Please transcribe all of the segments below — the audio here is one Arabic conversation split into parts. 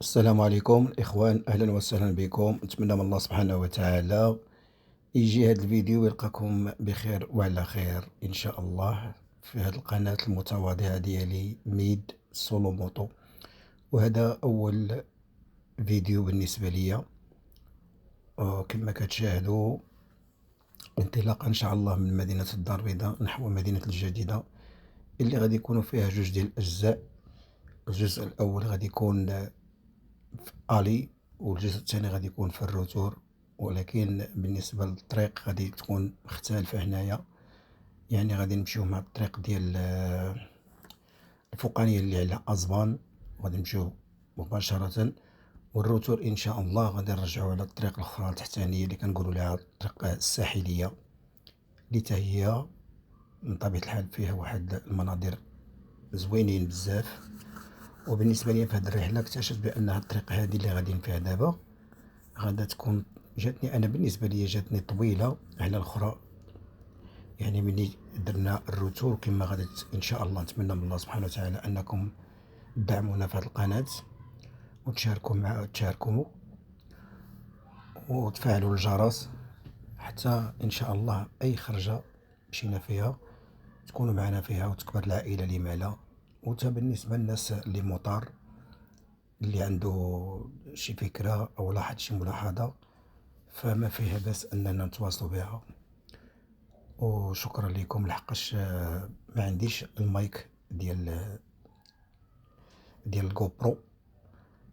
السلام عليكم الإخوان، أهلا وسهلا بكم. نتمنى من الله سبحانه وتعالى يجي هذا الفيديو ويلقاكم بخير وعلى خير إن شاء الله في هذه القناة المتواضعة ديالي ميد سولو موتو. وهذا أول فيديو بالنسبة لي. كما كتشاهدوا انطلاقا إن شاء الله من مدينة الدار البيضاء نحو مدينة الجديدة اللي غادي يكونوا فيها جوج ديال الأجزاء. الجزء الأول غادي يكون في آلي، والجزء الثاني غادي يكون في الروتور، ولكن بالنسبة للطريق غادي تكون مختلفة هنايا. يعني غادي نمشيو مع الطريق ديال الفوقانية اللي على أزبان، وغادي نمشيو مباشرة. والروتور إن شاء الله غادي نرجعو على الطريق الأخرى التحتانية اللي كنقولوا لها الطريق الساحلية، اللي تا هي من طبيعة الحال فيها واحد المناظر زوينين بزاف. وبالنسبة لي في هذه الرحلة اكتشفت بأن الطريق هذه اللي غاديين فيها دابا غادا تكون جاتني أنا بالنسبة لي جاتني طويلة على الأخرى. يعني ملي درنا الروتور كما غادي إن شاء الله نتمنى من الله سبحانه وتعالى أنكم تدعمونا في هذه القناة تشاركوا وتفعلوا الجرس، حتى إن شاء الله أي خرجة مشينا فيها تكونوا معنا فيها وتكبر العائلة اللي معنا. وتا بالنسبة للناس اللي موطار اللي عنده شي فكرة أو لاحظ شي ملاحظة فما فيها بس أننا نتواصلوا بها. وشكرا لكم لحقاش ما عنديش المايك ديال الجو برو.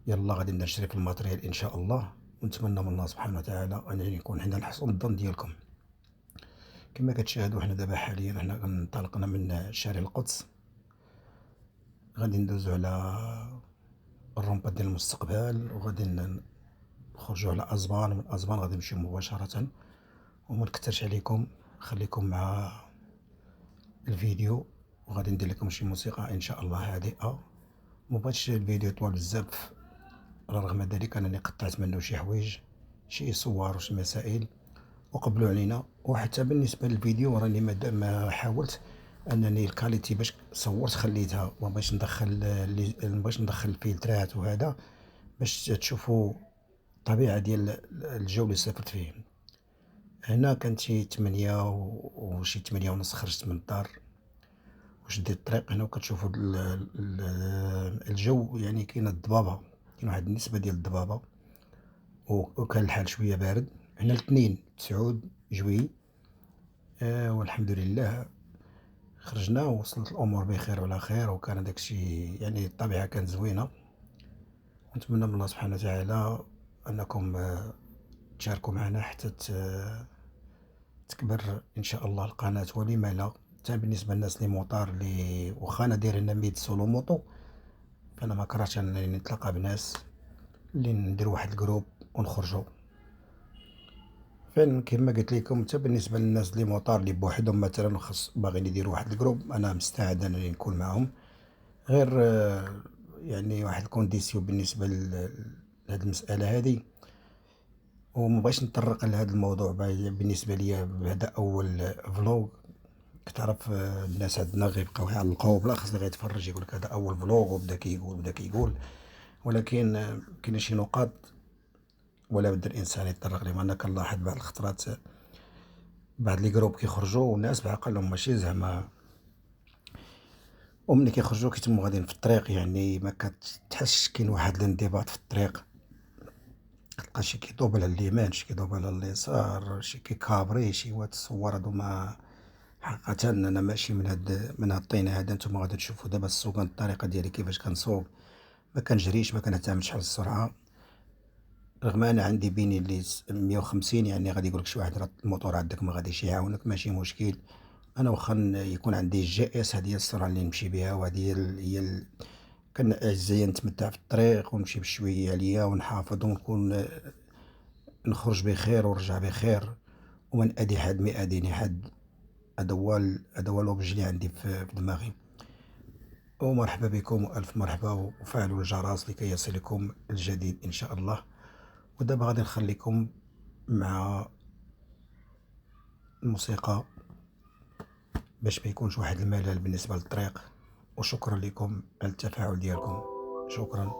يلا غادي نشري في الماتريال إن شاء الله، ونتمنى من الله سبحانه وتعالى أن يكون حنا لحسن الظن ديالكم. كما كتشاهدوا حنا دابا حاليا حنا انطلقنا من شارع القدس، غادي ندوزو على الرومبا ديال المستقبل، وغادي نخرجوا على أزبان، ومن أزبان غادي نمشيو مباشرة. وما نكثرش عليكم، خليكم مع الفيديو، وغادي ندير لكم شي موسيقى ان شاء الله هادئه. مبغيتش الفيديو طوال بزاف، رغم ذلك انني قطعت منه شي حوايج، شي صور وشي مسائل، وقبلوا علينا. وحتى بالنسبه للفيديو راني ما حاولت انني الكاليتي باش صورت خليتها، ما بغيتش ندخل الفلترات وهذا باش تشوفوا الطبيعه ديال الجو اللي سافرت فيه. هنا كانت شي 8 وشي 8 ونص خرجت من الدار وشديت الطريق هنا، وكتشوفوا الجو. يعني كاينه الضبابة، كاين واحد النسبة ديال الضبابة، وكان الحال شوية بارد. هنا الاثنين 9 جويي. والحمد لله خرجنا ووصلت الأمور بخير وعلى خير، وكان داكشي يعني الطبيعة كانت زوينة. ونتمنى من الله سبحانه وتعالى أنكم تشاركوا معنا حتى تكبر إن شاء الله القناة، ولما لا. حتى بالنسبة للناس لي موطار لي واخا أنا داير هنا ميد سولو موطو، فأنا ما كرهتش أنني نتلاقى بناس اللي ندير واحد الجروب ونخرجوا. فعلا كما قلت لكم، حتى بالنسبة للناس اللي موطار اللي بوحدهم مثلا باغيين يديروا واحد الجروب، أنا مستعد أنني نكون معهم. غير يعني واحد الكونديسيون بالنسبة لهاد المسألة هادي. ومبغيتش نطرق لهاد الموضوع بالنسبة ليا هذا أول فلوغ. كتعرف الناس عندنا غيبقاو يعلقوا بلا خص اللي غيتفرج يقولك هذا أول فلوغ وبدا كيقول. ولكن كاين شي نقاط ولا بد الإنسان يتطرق لهم. أنا كنلاحظ بعض الخطرات بعض لي جروب كيخرجوا والناس بعقلهم ماشي زعما، وملي كيخرجوا كيتموا غاديين في الطريق، يعني ما كتحسش كاين واحد الانضباط في الطريق. تلقى شي كيدوب على اليمين، شي كيدوب على اليسار، شي كيكابري، شي واد الصور هادو ما حقيقة أنا ماشي من هاد الطين هذا. نتوما غادي تشوفوا دابا السوق، الطريقة ديالي كيفاش كنسوق، ما كنجريش، ما كنعتمدش على السرعة. رغم أنا عندي بيني اللي 150، يعني غادي يقولك شي واحد راه الموتور عندك ما غاديش يعاونك، ماشي مشكل. أنا واخا يكون عندي الجي اس، هادي هي السرعة اللي نمشي بها، وهادي كنعزيا نتمتع في الطريق ونمشي بشوية عليا ونحافظ ونكون نخرج بخير ونرجع بخير، ومن أدي حد ما يأذيني حد. هذا هو الوبج اللي عندي في دماغي. ومرحبا بكم وألف مرحبا، وفعلوا الجرس لكي يصلكم الجديد إن شاء الله. ودابا غادي نخليكم مع الموسيقى باش ما يكونش واحد الملل بالنسبة للطريق. وشكرا لكم على التفاعل ديالكم، شكرا.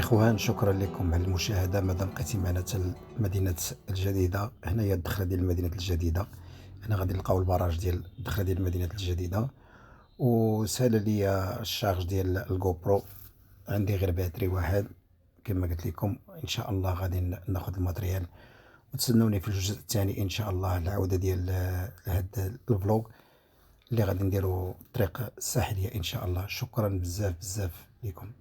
إخوان، شكرا لكم على المشاهدة. ماذا لقيتي معنا حتى المدينة الجديدة. هنايا الدخلة ديال المدينة الجديدة، هنا غادي نلقاو البراج ديال الدخلة ديال المدينة الجديدة. وسال لي الشارج ديال الجو برو، عندي غير باتري واحد كما قلت لكم. ان شاء الله غادي ناخذ الماتريال، وتسنوني في الجزء الثاني ان شاء الله العودة ديال هاد الفلوغ اللي غادي نديرو الطريق الساحلية ان شاء الله. شكرا بزاف بزاف لكم.